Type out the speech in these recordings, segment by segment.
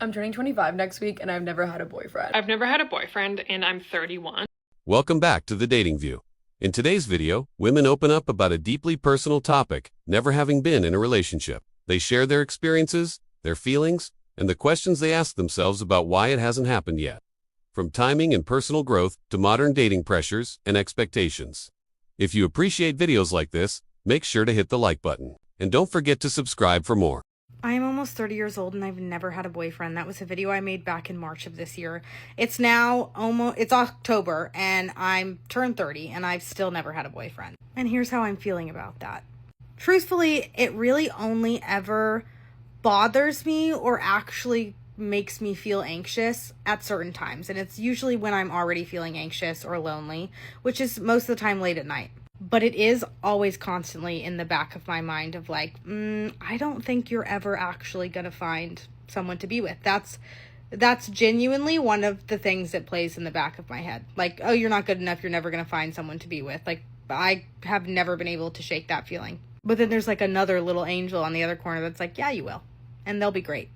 I'm turning 25 next week and I've never had a boyfriend. I've never had a boyfriend and I'm 31. Welcome back to The Dating View. In today's video, women open up about a deeply personal topic, never having been in a relationship. They share their experiences, their feelings, and the questions they ask themselves about why it hasn't happened yet. From timing and personal growth to modern dating pressures and expectations. If you appreciate videos like this, make sure to hit the like button. And don't forget to subscribe for more. I am almost 30 years old and I've never had a boyfriend. That was a video I made back in March of this year. It's now it's October and I'm turned 30 and I've still never had a boyfriend. And here's how I'm feeling about that. Truthfully, it really only ever bothers me or actually makes me feel anxious at certain times. And it's usually when I'm already feeling anxious or lonely, which is most of the time late at night. But it is always constantly in the back of my mind of like, I don't think you're ever actually going to find someone to be with. That's genuinely one of the things that plays in the back of my head. Like, oh, you're not good enough. You're never going to find someone to be with. Like, I have never been able to shake that feeling. But then there's like another little angel on the other corner that's like, yeah, you will. And they'll be great.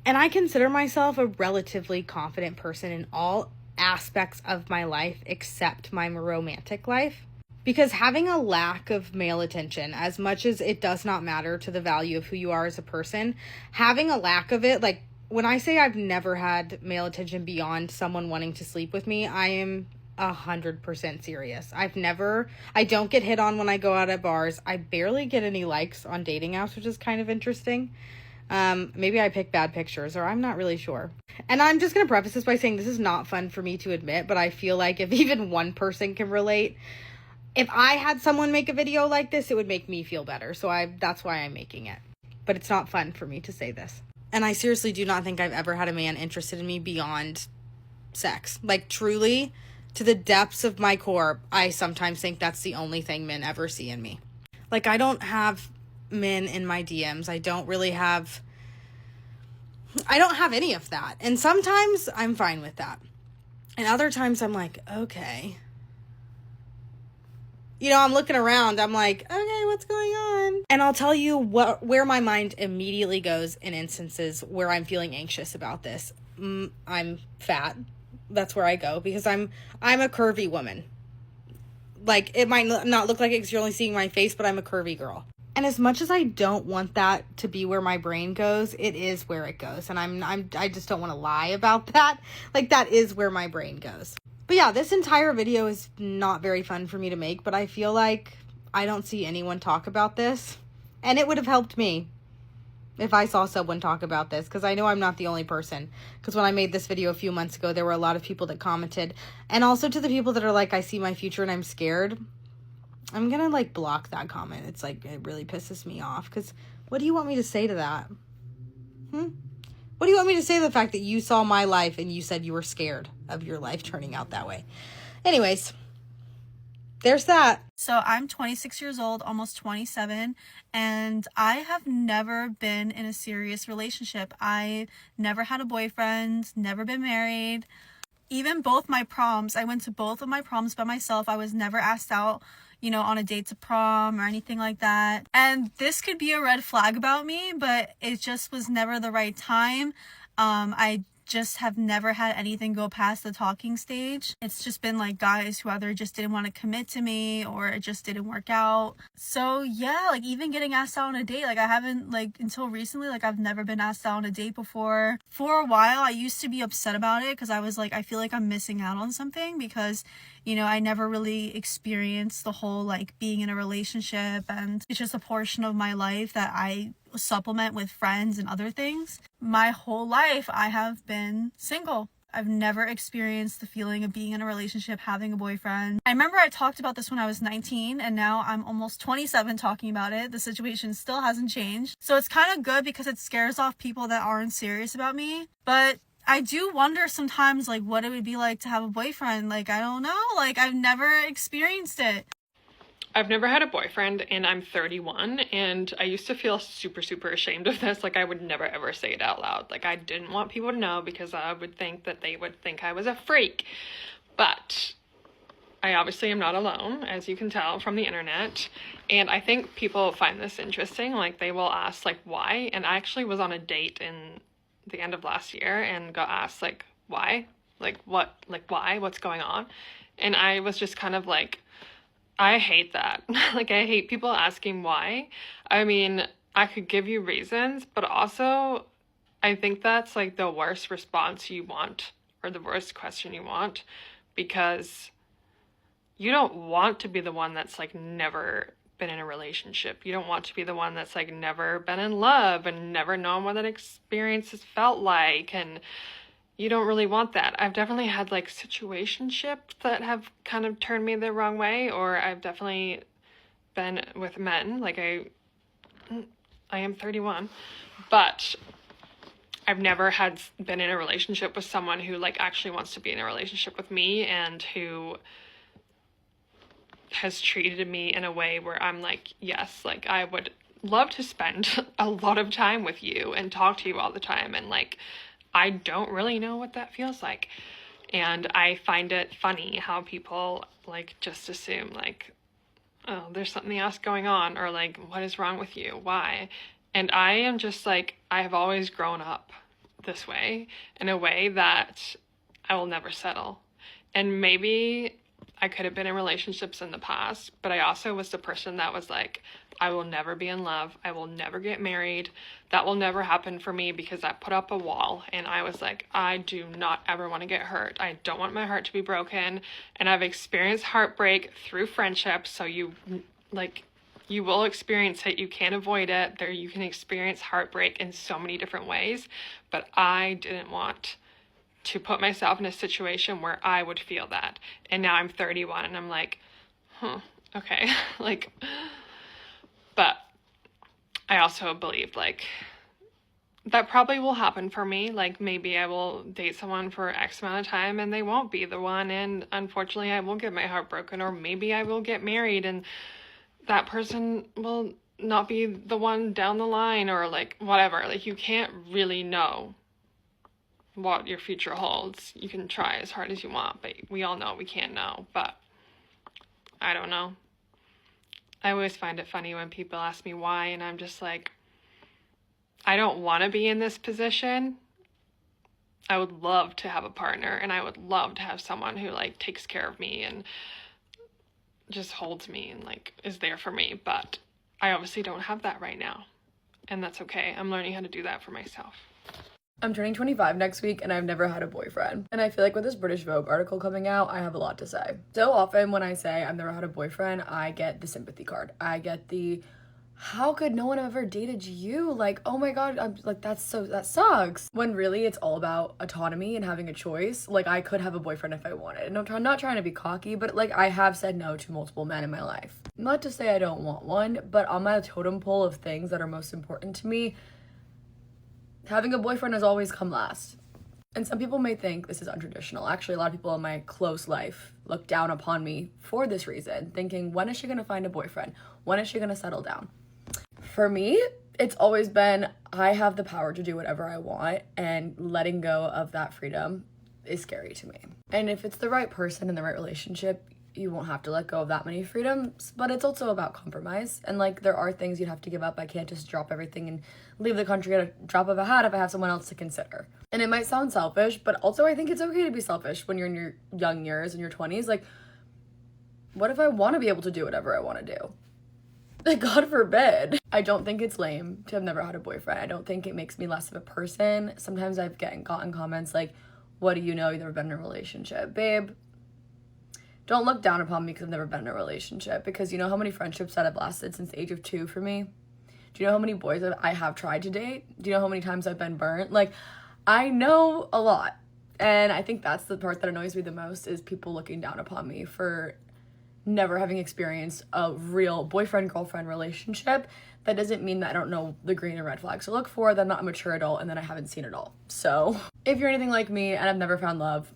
And I consider myself a relatively confident person in all aspects of my life except my romantic life. Because having a lack of male attention, as much as it does not matter to the value of who you are as a person, having a lack of it, like when I say I've never had male attention beyond someone wanting to sleep with me, I am 100% serious. I don't get hit on when I go out at bars. I barely get any likes on dating apps, which is kind of interesting. Maybe I pick bad pictures or I'm not really sure. And I'm just going to preface this by saying this is not fun for me to admit, but I feel like if even one person can relate, if I had someone make a video like this, it would make me feel better. So that's why I'm making it. But it's not fun for me to say this. And I seriously do not think I've ever had a man interested in me beyond sex. Like truly, to the depths of my core, I sometimes think that's the only thing men ever see in me. Like I don't have men in my DMs. I don't have any of that. And sometimes I'm fine with that. And other times I'm like, okay. You know, I'm looking around. I'm like, okay, what's going on? And I'll tell you where my mind immediately goes in instances where I'm feeling anxious about this. I'm fat. That's where I go because I'm a curvy woman. Like, it might not look like it because you're only seeing my face, but I'm a curvy girl. And as much as I don't want that to be where my brain goes, it is where it goes. And I just don't want to lie about that. Like, that is where my brain goes. But yeah, this entire video is not very fun for me to make, but I feel like I don't see anyone talk about this. And it would have helped me if I saw someone talk about this, because I know I'm not the only person. Because when I made this video a few months ago, there were a lot of people that commented. And also to the people that are like, I see my future and I'm scared. I'm going to like block that comment. It's like, it really pisses me off. Because what do you want me to say to that? What do you want me to say to the fact that you saw my life and you said you were scared of your life turning out that way? Anyways, there's that. So I'm 26 years old, almost 27, and I have never been in a serious relationship. I never had a boyfriend, never been married. Even both my proms, I went to both of my proms by myself. I was never asked out, on a date to prom or anything like that. And this could be a red flag about me, but it just was never the right time. I just have never had anything go past the talking stage. It's just been like guys who either just didn't want to commit to me or it just didn't work out. So yeah, like even getting asked out on a date, like I haven't, like until recently, like I've never been asked out on a date before. For a while, I used to be upset about it because I was like, I feel like I'm missing out on something because I never really experienced the whole like being in a relationship, and it's just a portion of my life that I supplement with friends and other things. My whole life I have been single. I've never experienced the feeling of being in a relationship, having a boyfriend. I remember I talked about this when I was 19 and now I'm almost 27 talking about it. The situation still hasn't changed. So it's kind of good because it scares off people that aren't serious about me. But I do wonder sometimes like what it would be like to have a boyfriend. Like, I don't know, like I've never experienced it. I've never had a boyfriend and I'm 31, and I used to feel super, super ashamed of this. Like I would never ever say it out loud. Like I didn't want people to know because I would think that they would think I was a freak. But I obviously am not alone, as you can tell from the internet. And I think people find this interesting. Like they will ask like why. And I actually was on a date in the end of last year and got asked, like, why? Like, what? Like, why? What's going on? And I was just kind of like, I hate that. Like, I hate people asking why. I mean, I could give you reasons, but also I think that's like the worst response you want, or the worst question you want, because you don't want to be the one that's like never been in a relationship. You don't want to be the one that's like never been in love and never known what that experience has felt like. And you don't really want that. I've definitely had like situationships that have kind of turned me the wrong way, or I've definitely been with men. Like I am 31, but I've never been in a relationship with someone who like actually wants to be in a relationship with me and who has treated me in a way where I'm like, yes, like I would love to spend a lot of time with you and talk to you all the time. And like, I don't really know what that feels like. And I find it funny how people like just assume like, oh, there's something else going on, or like, what is wrong with you? Why? And I am just like, I have always grown up this way, in a way that I will never settle. And maybe I could have been in relationships in the past, but I also was the person that was like, I will never be in love. I will never get married. That will never happen for me, because I put up a wall and I was like, I do not ever want to get hurt. I don't want my heart to be broken. And I've experienced heartbreak through friendships. So you will experience it. You can't avoid it. You can experience heartbreak in so many different ways, but I didn't want to put myself in a situation where I would feel that. And now I'm 31 and I'm like, okay. Like, but I also believe like that probably will happen for me. Like maybe I will date someone for X amount of time and they won't be the one. And unfortunately I will get my heart broken, or maybe I will get married and that person will not be the one down the line, or like whatever. Like you can't really know what your future holds. You can try as hard as you want, but we all know we can't know. But I don't know. I always find it funny when people ask me why, and I'm just like, I don't want to be in this position. I would love to have a partner, and I would love to have someone who like takes care of me and just holds me and like is there for me, but I obviously don't have that right now, and that's okay. I'm learning how to do that for myself. I'm turning 25 next week and I've never had a boyfriend. And I feel like with this British Vogue article coming out, I have a lot to say. So often when I say I've never had a boyfriend, I get the sympathy card. I get the, how could no one ever dated you? Like, oh my God, I'm like, that sucks. When really it's all about autonomy and having a choice. Like I could have a boyfriend if I wanted. And I'm not trying to be cocky, but like I have said no to multiple men in my life. Not to say I don't want one, but on my totem pole of things that are most important to me, having a boyfriend has always come last. And some people may think this is untraditional. Actually, a lot of people in my close life look down upon me for this reason, thinking, when is she gonna find a boyfriend? When is she gonna settle down? For me, it's always been, I have the power to do whatever I want, and letting go of that freedom is scary to me. And if it's the right person in the right relationship, you won't have to let go of that many freedoms, but it's also about compromise. And like, there are things you'd have to give up. I can't just drop everything and leave the country at a drop of a hat if I have someone else to consider. And it might sound selfish, but also I think it's okay to be selfish when you're in your young years, in your 20s. Like, what if I want to be able to do whatever I want to do? Like, God forbid. I don't think it's lame to have never had a boyfriend. I don't think it makes me less of a person. Sometimes I've gotten comments like, what do you know? You've never been in a relationship. Babe, don't look down upon me because I've never been in a relationship, because you know how many friendships that have lasted since the age of 2 for me? Do you know how many boys I have tried to date? Do you know how many times I've been burnt? Like, I know a lot. And I think that's the part that annoys me the most, is people looking down upon me for never having experienced a real boyfriend-girlfriend relationship. That doesn't mean that I don't know the green and red flags to look for, that I'm not a mature adult, and that I haven't seen it all. So if you're anything like me and I've never found love,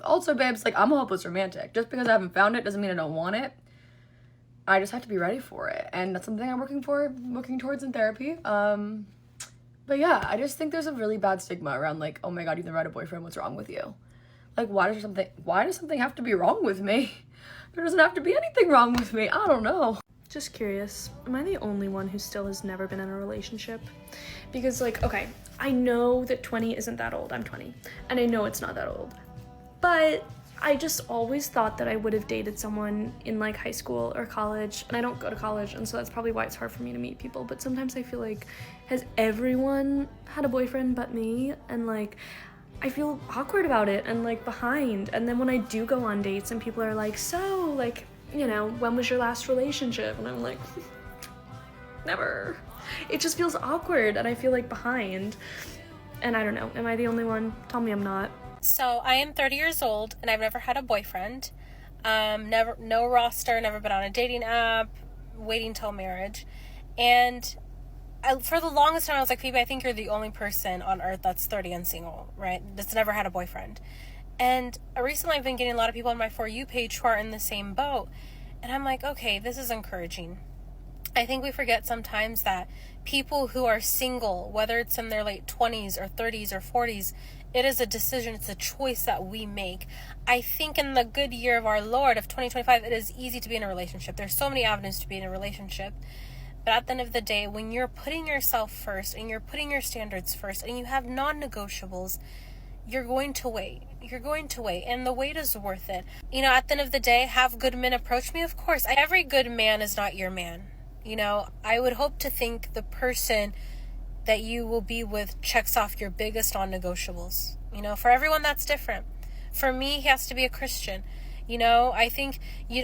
also, babes, like, I'm a hopeless romantic. Just because I haven't found it doesn't mean I don't want it. I just have to be ready for it. And that's something I'm working towards in therapy. But yeah, I just think there's a really bad stigma around like, oh my God, you've never had a boyfriend, what's wrong with you? Like, why does something have to be wrong with me? There doesn't have to be anything wrong with me. I don't know. Just curious, am I the only one who still has never been in a relationship? Because, like, okay, I know that 20 isn't that old. I'm 20. And I know it's not that old. But I just always thought that I would have dated someone in, like, high school or college. And I don't go to college, and so that's probably why it's hard for me to meet people. But sometimes I feel like, has everyone had a boyfriend but me? And, like, I feel awkward about it and, like, behind. And then when I do go on dates and people are like, so, like, you know, when was your last relationship? And I'm like, never. It just feels awkward and I feel like behind. And I don't know, am I the only one? Tell me I'm not. So I am 30 years old and I've never had a boyfriend. No roster, never been on a dating app, waiting till marriage. And for the longest time I was like, Phoebe, I think you're the only person on earth that's 30 and single, right? That's never had a boyfriend. And recently I've been getting a lot of people on my For You page who are in the same boat. And I'm like, okay, this is encouraging. I think we forget sometimes that people who are single, whether it's in their late 20s or 30s or 40s, it is a decision, it's a choice that we make. I think in the good year of our Lord of 2025, it is easy to be in a relationship. There's so many avenues to be in a relationship. But at the end of the day, when you're putting yourself first and you're putting your standards first and you have non-negotiables, you're going to wait. You're going to wait, and the wait is worth it. You know, at the end of the day, have good men approach me? Of course. Every good man is not your man. You know, I would hope to think the person that you will be with checks off your biggest non-negotiables. You know, for everyone that's different. For me, he has to be a Christian. You know, I think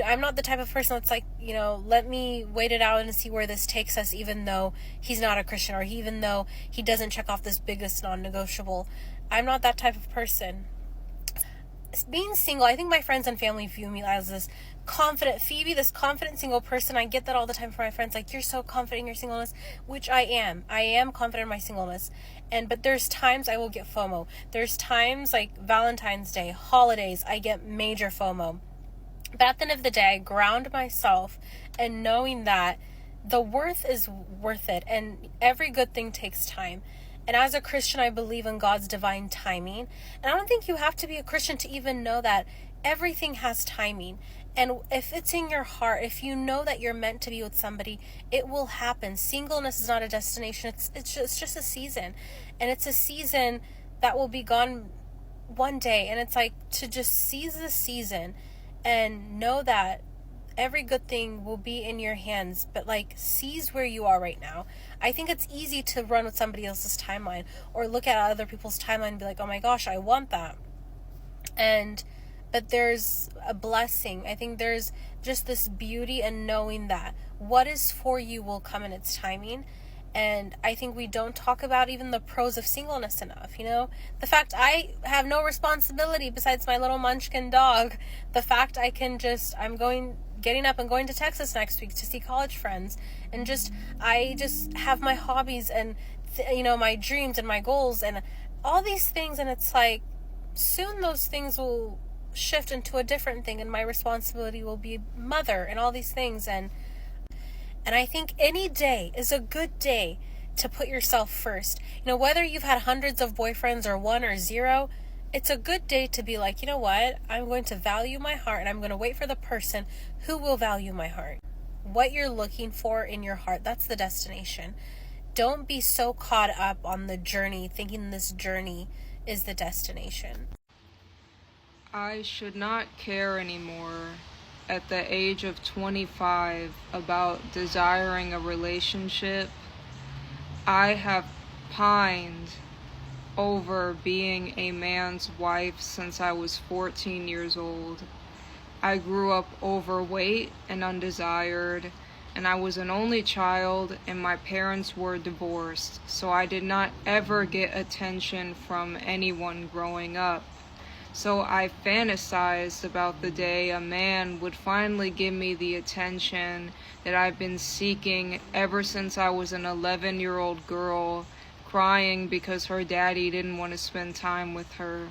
I'm not the type of person that's like, you know, let me wait it out and see where this takes us, even though he's not a Christian or even though he doesn't check off this biggest non-negotiable. I'm not that type of person. Being single, I think my friends and family view me as this confident Phoebe, this confident single person. I get that all the time from my friends, like, you're so confident in your singleness, which I am. I am confident in my singleness. But there's times I will get FOMO. There's times like Valentine's Day, holidays, I get major FOMO. But at the end of the day, I ground myself and knowing that the worth is worth it and every good thing takes time. And as a Christian, I believe in God's divine timing. And I don't think you have to be a Christian to even know that everything has timing. And if it's in your heart, if you know that you're meant to be with somebody, it will happen. Singleness is not a destination. It's just a season. And it's a season that will be gone one day. And it's like to just seize the season and know that every good thing will be in your hands, but like seize where you are right now. I think it's easy to run with somebody else's timeline or look at other people's timeline and be like, oh my gosh, I want that. But there's a blessing. I think there's just this beauty in knowing that what is for you will come in its timing. And I think we don't talk about even the pros of singleness enough, you know? The fact I have no responsibility besides my little munchkin dog. The fact I'm getting up and going to Texas next week to see college friends. And I just have my hobbies and, my dreams and my goals and all these things. And it's like, soon those things will shift into a different thing and my responsibility will be mother and all these things. And I think any day is a good day to put yourself first. Whether you've had hundreds of boyfriends or one or zero, it's a good day to be like, you know what? I'm going to value my heart and I'm going to wait for the person who will value my heart. What you're looking for in your heart, that's the destination. Don't be so caught up on the journey, thinking this journey is the destination. I should not care anymore at the age of 25 about desiring a relationship. I have pined over being a man's wife since I was 14 years old. I grew up overweight and undesired, and I was an only child and my parents were divorced, so I did not ever get attention from anyone growing up. So I fantasized about the day a man would finally give me the attention that I've been seeking ever since I was an 11-year-old girl, crying because her daddy didn't want to spend time with her.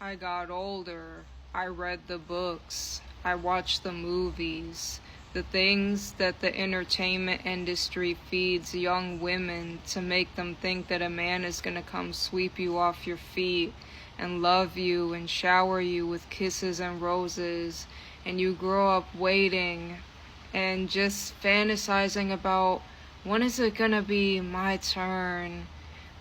I got older. I read the books. I watched the movies. The things that the entertainment industry feeds young women to make them think that a man is going to come sweep you off your feet and love you and shower you with kisses and roses, and you grow up waiting and just fantasizing about when is it gonna be my turn?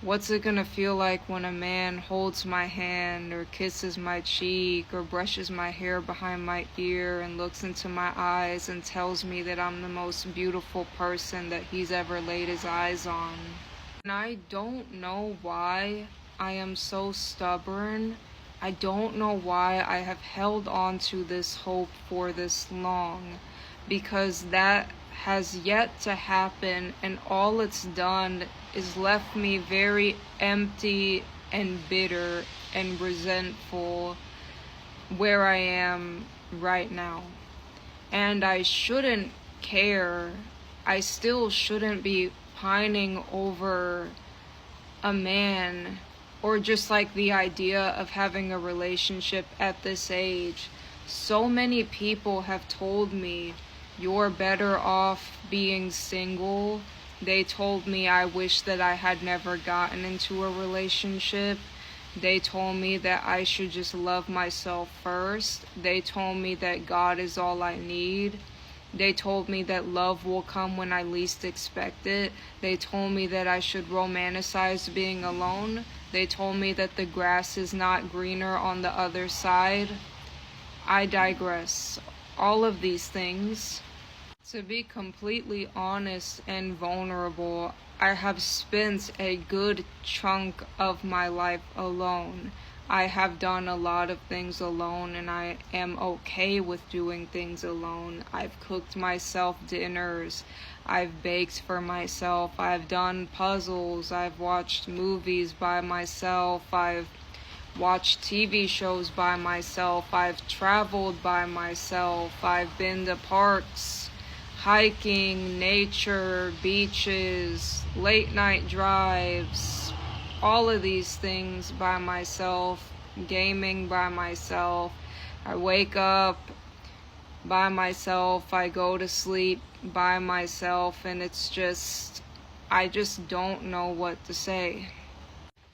What's it gonna feel like when a man holds my hand or kisses my cheek or brushes my hair behind my ear and looks into my eyes and tells me that I'm the most beautiful person that he's ever laid his eyes on? And I don't know why I am so stubborn. I don't know why I have held on to this hope for this long, because that has yet to happen, and all it's done is left me very empty and bitter and resentful where I am right now. And I shouldn't care. I still shouldn't be pining over a man or just like the idea of having a relationship at this age. So many people have told me, you're better off being single. They told me I wish that I had never gotten into a relationship. They told me that I should just love myself first. They told me that God is all I need. They told me that love will come when I least expect it. They told me that I should romanticize being alone. They told me that the grass is not greener on the other side. I digress. All of these things. To be completely honest and vulnerable, I have spent a good chunk of my life alone. I have done a lot of things alone, and I am okay with doing things alone. I've cooked myself dinners. I've baked for myself. I've done puzzles. I've watched movies by myself. I've watched TV shows by myself. I've traveled by myself. I've been to parks, hiking, nature, beaches, late night drives, all of these things by myself, gaming by myself. I wake up by myself, I go to sleep by myself, and it's just, I just don't know what to say.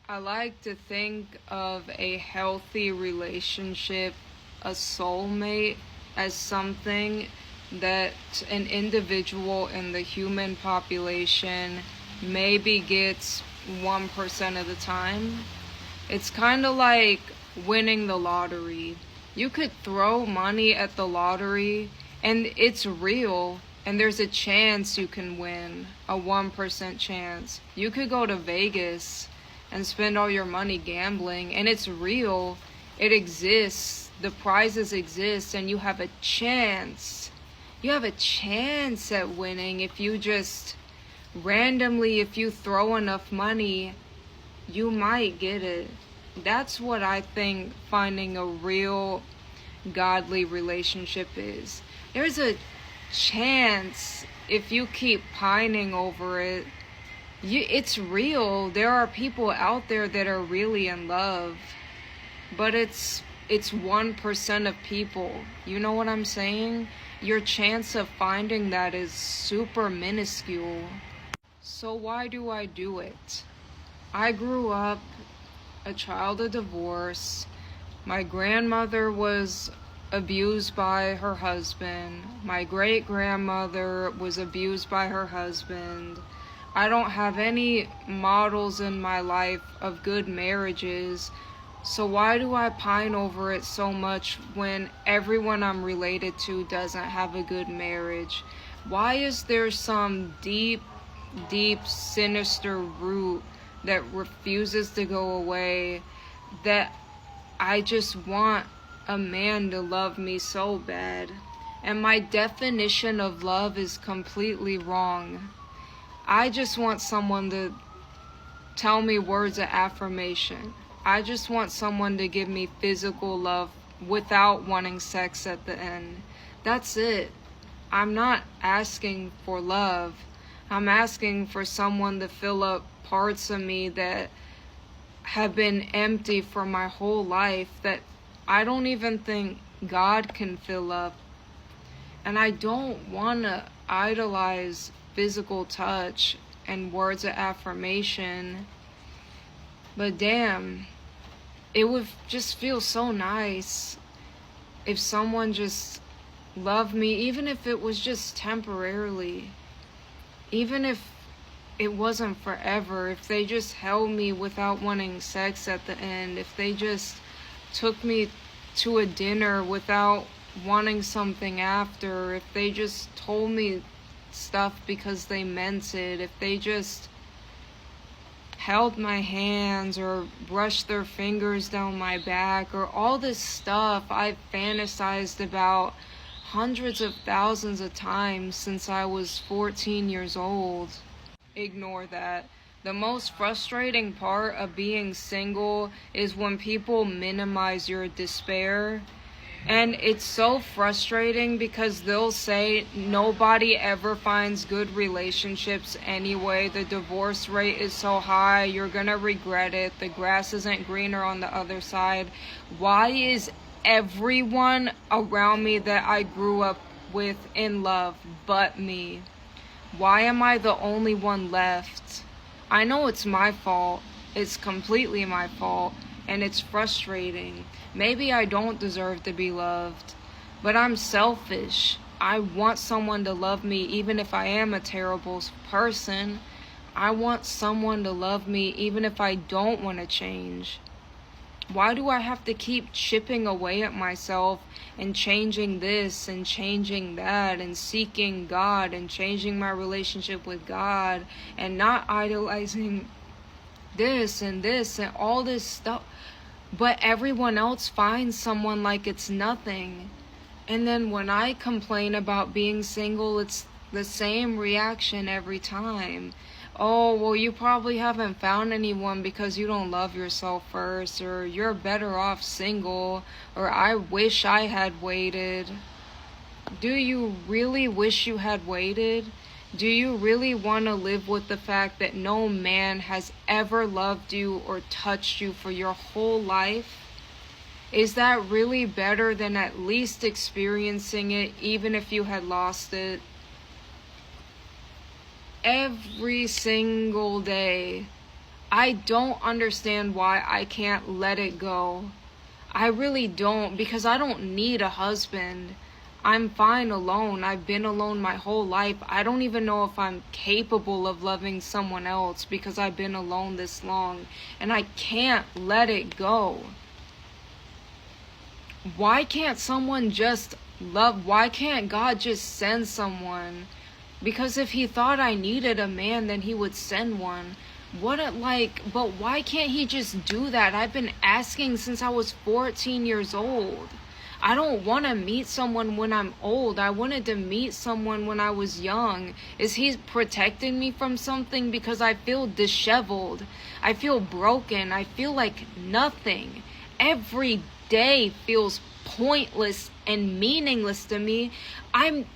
I like to think of a healthy relationship, a soulmate, as something that an individual in the human population maybe gets 1% of the time. It's kind of like winning the lottery. You could throw money at the lottery and it's real, and there's a chance you can win, a 1% chance. You could go to Vegas and spend all your money gambling, and it's real, it exists, the prizes exist, and you have a chance. You have a chance at winning if you just randomly, if you throw enough money, you might get it. That's what I think finding a real godly relationship is. There's a chance if you keep pining over it. It's real. There are people out there that are really in love, but it's 1% of people. You know what I'm saying? Your chance of finding that is super minuscule. So why do I do it? I grew up a child of divorce. My grandmother was abused by her husband. My great-grandmother was abused by her husband. I don't have any models in my life of good marriages. So why do I pine over it so much when everyone I'm related to doesn't have a good marriage? Why is there some deep, sinister root that refuses to go away, that I just want a man to love me so bad? And my definition of love is completely wrong. I just want someone to tell me words of affirmation. I just want someone to give me physical love without wanting sex at the end. That's it. I'm not asking for love. I'm asking for someone to fill up parts of me that have been empty for my whole life, that I don't even think God can fill up. And I don't want to idolize physical touch and words of affirmation, but damn, it would just feel so nice if someone just love me, even if it was just temporarily, even if it wasn't forever, if they just held me without wanting sex at the end, if they just took me to a dinner without wanting something after, if they just told me stuff because they meant it, if they just held my hands or brushed their fingers down my back, or all this stuff I've fantasized about hundreds of thousands of times since I was 14 years old. Ignore that. The most frustrating part of being single is when people minimize your despair. And it's so frustrating because they'll say nobody ever finds good relationships anyway. The divorce rate is so high, you're gonna regret it. The grass isn't greener on the other side. Why is everyone around me that I grew up with in love but me? Why am I the only one left? I know it's my fault. It's completely my fault. And it's frustrating. Maybe I don't deserve to be loved, but I'm selfish. I want someone to love me even if I am a terrible person. I want someone to love me even if I don't want to change. Why do I have to keep chipping away at myself and changing this and changing that and seeking God and changing my relationship with God and not idolizing this and all this stuff? But everyone else finds someone like it's nothing. And then when I complain about being single, it's the same reaction every time. Oh, well, you probably haven't found anyone because you don't love yourself first, or you're better off single, or I wish I had waited. Do you really wish you had waited? Do you really want to live with the fact that no man has ever loved you or touched you for your whole life? Is that really better than at least experiencing it, even if you had lost it? Every single day, I don't understand why I can't let it go. I really don't, because I don't need a husband. I'm fine alone. I've been alone my whole life. I don't even know if I'm capable of loving someone else because I've been alone this long. And I can't let it go. Why can't someone just love? Why can't God just send someone? Because if he thought I needed a man, then he would send one. But why can't he just do that? I've been asking since I was 14 years old. I don't want to meet someone when I'm old. I wanted to meet someone when I was young. Is he protecting me from something? Because I feel disheveled. I feel broken. I feel like nothing. Every day feels pointless and meaningless to me.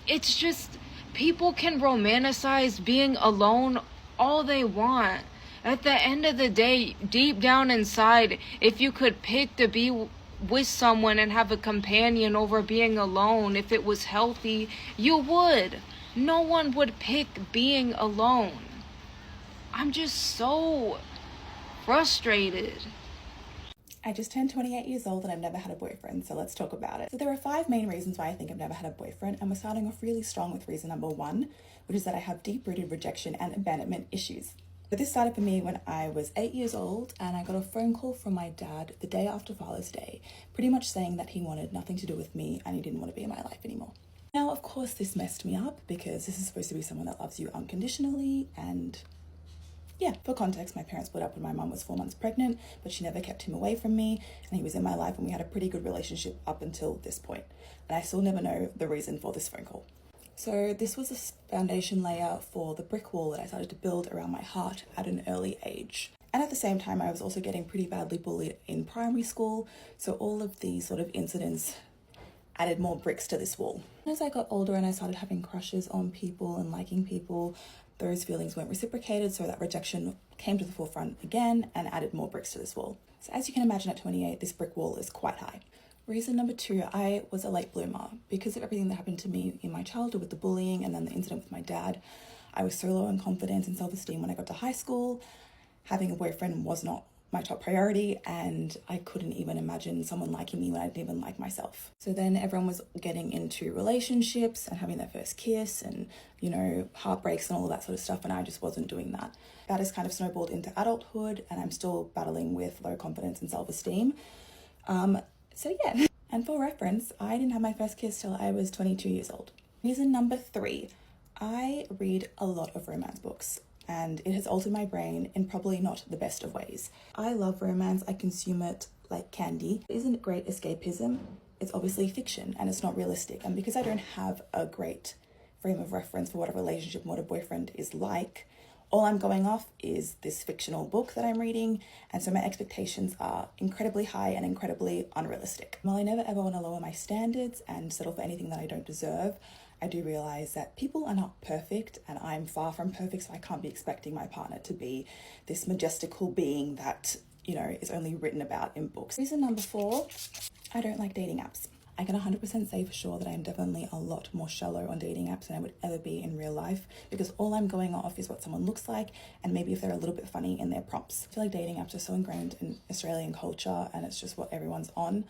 It's just, people can romanticize being alone all they want. At the end of the day, deep down inside, if you could pick to be with someone and have a companion over being alone, if it was healthy, you would. No one would pick being alone. I'm just so frustrated. I just turned 28 years old and I've never had a boyfriend, so let's talk about it. So there are 5 main reasons why I think I've never had a boyfriend, and we're starting off really strong with reason number 1, which is that I have deep-rooted rejection and abandonment issues. But this started for me when I was 8 years old, and I got a phone call from my dad the day after Father's Day, pretty much saying that he wanted nothing to do with me and he didn't want to be in my life anymore. Now, of course, this messed me up because this is supposed to be someone that loves you unconditionally, and yeah, for context, my parents split up when my mum was 4 months pregnant, but she never kept him away from me, and he was in my life and we had a pretty good relationship up until this point. And I still never know the reason for this phone call. So this was a foundation layer for the brick wall that I started to build around my heart at an early age. And at the same time, I was also getting pretty badly bullied in primary school, so all of these sort of incidents added more bricks to this wall. As I got older and I started having crushes on people and liking people, those feelings weren't reciprocated, so that rejection came to the forefront again and added more bricks to this wall. So as you can imagine, at 28, this brick wall is quite high. Reason number 2, I was a late bloomer. Because of everything that happened to me in my childhood with the bullying and then the incident with my dad, I was so low in confidence and self-esteem when I got to high school. Having a boyfriend was not my top priority, and I couldn't even imagine someone liking me when I didn't even like myself. So then everyone was getting into relationships and having their first kiss and, you know, heartbreaks and all of that sort of stuff, and I just wasn't doing that. That has kind of snowballed into adulthood, and I'm still battling with low confidence and self-esteem. So yeah, and for reference, I didn't have my first kiss till I was 22 years old. Reason number 3, I read a lot of romance books, and it has altered my brain in probably not the best of ways. I love romance, I consume it like candy. It isn't great escapism, it's obviously fiction and it's not realistic. And because I don't have a great frame of reference for what a relationship and what a boyfriend is like, all I'm going off is this fictional book that I'm reading, and so my expectations are incredibly high and incredibly unrealistic. While I never ever want to lower my standards and settle for anything that I don't deserve, I do realize that people are not perfect, and I'm far from perfect, so I can't be expecting my partner to be this majestical being that, you know, is only written about in books. Reason number 4, I don't like dating apps. I can 100% say for sure that I am definitely a lot more shallow on dating apps than I would ever be in real life, because all I'm going off is what someone looks like and maybe if they're a little bit funny in their prompts. I feel like dating apps are so ingrained in Australian culture and it's just what everyone's on.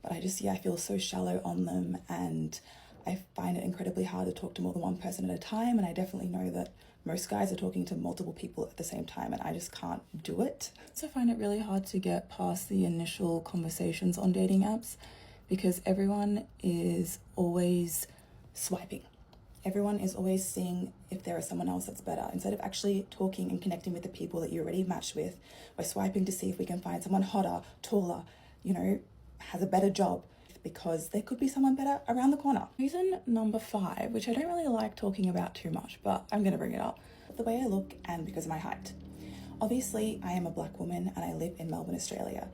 But I feel so shallow on them, and I find it incredibly hard to talk to more than one person at a time, and I definitely know that most guys are talking to multiple people at the same time, and I just can't do it. I also find it really hard to get past the initial conversations on dating apps, because everyone is always swiping. Everyone is always seeing if there is someone else that's better. Instead of actually talking and connecting with the people that you already matched with, we're swiping to see if we can find someone hotter, taller, you know, has a better job, because there could be someone better around the corner. Reason number 5, which I don't really like talking about too much, but I'm gonna bring it up. The way I look and because of my height. Obviously, I am a black woman and I live in Melbourne, Australia.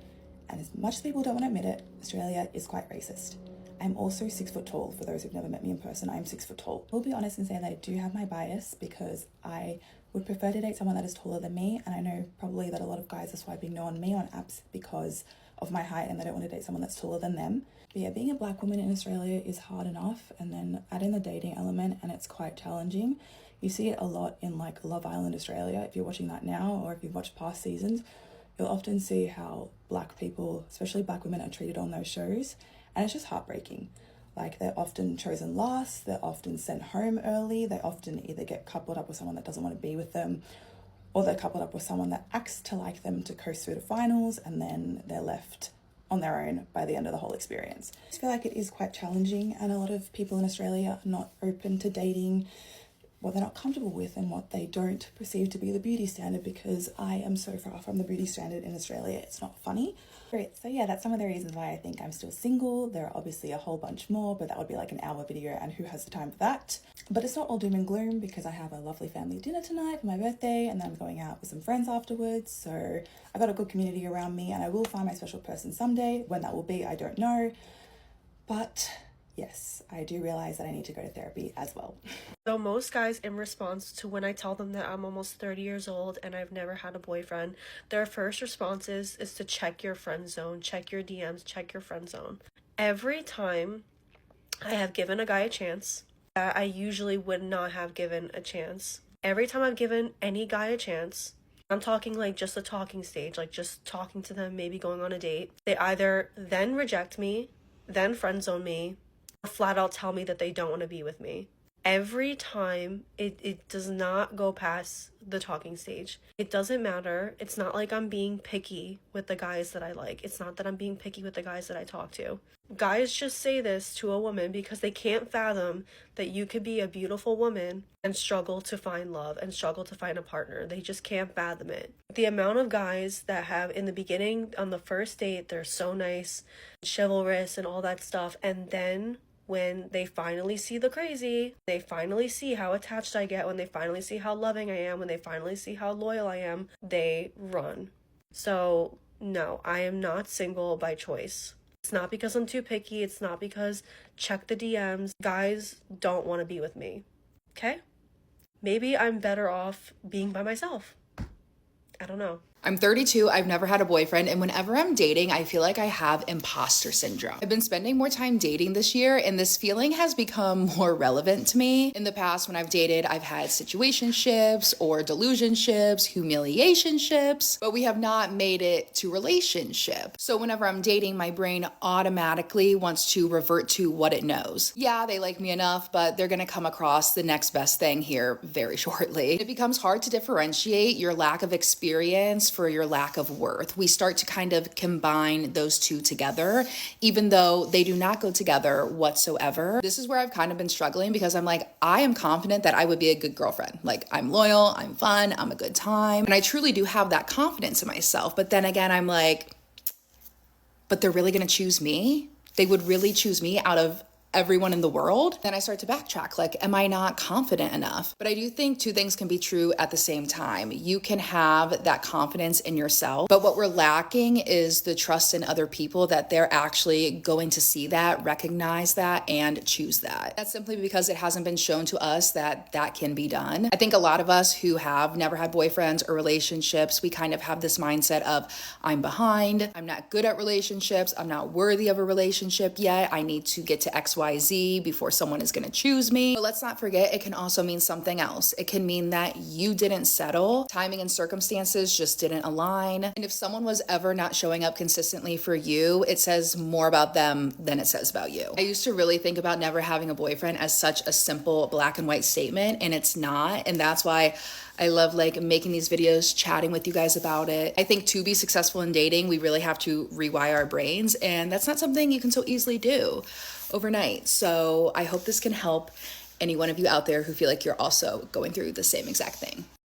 And as much as people don't want to admit it, Australia is quite racist. I'm also 6 foot tall. For those who've never met me in person, I'm 6 foot tall. I'll be honest and say that I do have my bias, because I would prefer to date someone that is taller than me. And I know probably that a lot of guys are swiping no on me on apps because of my height and they don't want to date someone that's taller than them. But yeah, being a black woman in Australia is hard enough, and then add in the dating element and it's quite challenging. You see it a lot in like Love Island Australia, if you're watching that now, or if you've watched past seasons. You'll often see how black people, especially black women, are treated on those shows, and it's just heartbreaking. Like, they're often chosen last, they're often sent home early, they often either get coupled up with someone that doesn't want to be with them, or they're coupled up with someone that acts to like them to coast through to finals, and then they're left on their own by the end of the whole experience. I just feel like it is quite challenging, and a lot of people in Australia are not open to dating what they're not comfortable with and what they don't perceive to be the beauty standard, because I am so far from the beauty standard in Australia, it's not funny. Great, so yeah, that's some of the reasons why I think I'm still single. There are obviously a whole bunch more, but that would be like an hour video, and who has the time for that? But it's not all doom and gloom, because I have a lovely family dinner tonight for my birthday, and then I'm going out with some friends afterwards, so I got a good community around me, and I will find my special person someday. When that will be, I don't know, but yes, I do realize that I need to go to therapy as well. So most guys, in response to when I tell them that I'm almost 30 years old and I've never had a boyfriend, their first response is to check your friend zone, check your DMs, check your friend zone. Every time I have given a guy a chance that I usually would not have given a chance, every time I've given any guy a chance, I'm talking like just a talking stage, like just talking to them, maybe going on a date, they either then reject me, then friend zone me, or flat out tell me that they don't want to be with me. Every time it does not go past the talking stage. It doesn't matter. It's not like I'm being picky with the guys that I like. It's not that I'm being picky with the guys that I talk to. Guys just say this to a woman because they can't fathom that you could be a beautiful woman and struggle to find love and struggle to find a partner. They just can't fathom it. The amount of guys that have in the beginning on the first date, they're so nice, chivalrous and all that stuff, and then when they finally see the crazy, they finally see how attached I get, when they finally see how loving I am, when they finally see how loyal I am, they run. So no, I am not single by choice. It's not because I'm too picky. It's not because check the DMs. Guys don't want to be with me. Okay? Maybe I'm better off being by myself. I don't know. I'm 32, I've never had a boyfriend, and whenever I'm dating, I feel like I have imposter syndrome. I've been spending more time dating this year, and this feeling has become more relevant to me. In the past, when I've dated, I've had situationships or delusionships, humiliationships, but we have not made it to relationship. So whenever I'm dating, my brain automatically wants to revert to what it knows. Yeah, they like me enough, but they're gonna come across the next best thing here very shortly. It becomes hard to differentiate your lack of experience for your lack of worth. We start to kind of combine those two together, even though they do not go together whatsoever. This is where I've kind of been struggling because I'm like, I am confident that I would be a good girlfriend. Like, I'm loyal, I'm fun, I'm a good time. And I truly do have that confidence in myself. But then again, I'm like, but they're really gonna choose me? They would really choose me out of everyone in the world? Then I start to backtrack, like, am I not confident enough? But I do think two things can be true at the same time. You can have that confidence in yourself, but what we're lacking is the trust in other people that they're actually going to see that, recognize that, and choose that. That's simply because it hasn't been shown to us that that can be done. I think a lot of us who have never had boyfriends or relationships, we kind of have this mindset of, I'm behind, I'm not good at relationships, I'm not worthy of a relationship yet, I need to get to XYZ before someone is going to choose me. But let's not forget, it can also mean something else. It can mean that you didn't settle, timing and circumstances just didn't align. And if someone was ever not showing up consistently for you, it says more about them than it says about you. I used to really think about never having a boyfriend as such a simple black and white statement, and it's not. And that's why I love like making these videos, chatting with you guys about it. I think to be successful in dating, we really have to rewire our brains, and that's not something you can so easily do overnight. So I hope this can help any one of you out there who feel like you're also going through the same exact thing.